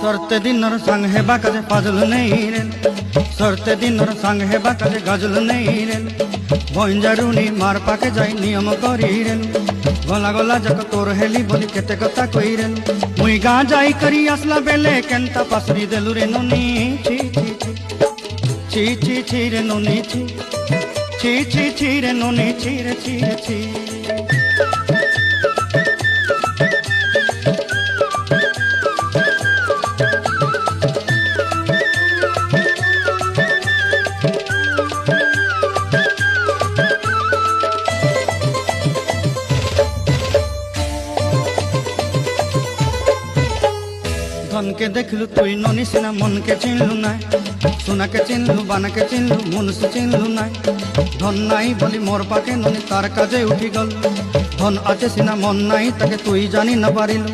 সরতে দিনর সাং হেবা কাজে পাজল নেই রে, সরতে দিনর সাং হেবা কাজে গাজল নেই রে। ভঞ্জারুনি মার পাকে যাই নিয়ম করি রে, গলা গলা যাক তোর হেলি বলি কেতে কথা কই রে। মুই গাঁ যাই করি আসলা বেলে কেনতা পাসরি দেলু রে ননি, ছি ছি ছি ছি ছি রে ননি, ছি ছি ছি ছি রে ননি, ছি রে ছি রে ছি। ধনকে দেখলু তুই ননি সিনা মনকে চিনলু নাই, সোনাকে চিনলু বানাকে চিনলু মনুষ্য চিনলু নাই। ধন নাই বলি মোর পাকে ননি তার কাজে উঠি গল, ধন আছে সিনা মন নাই তাকে তুই জানি না পারিলু।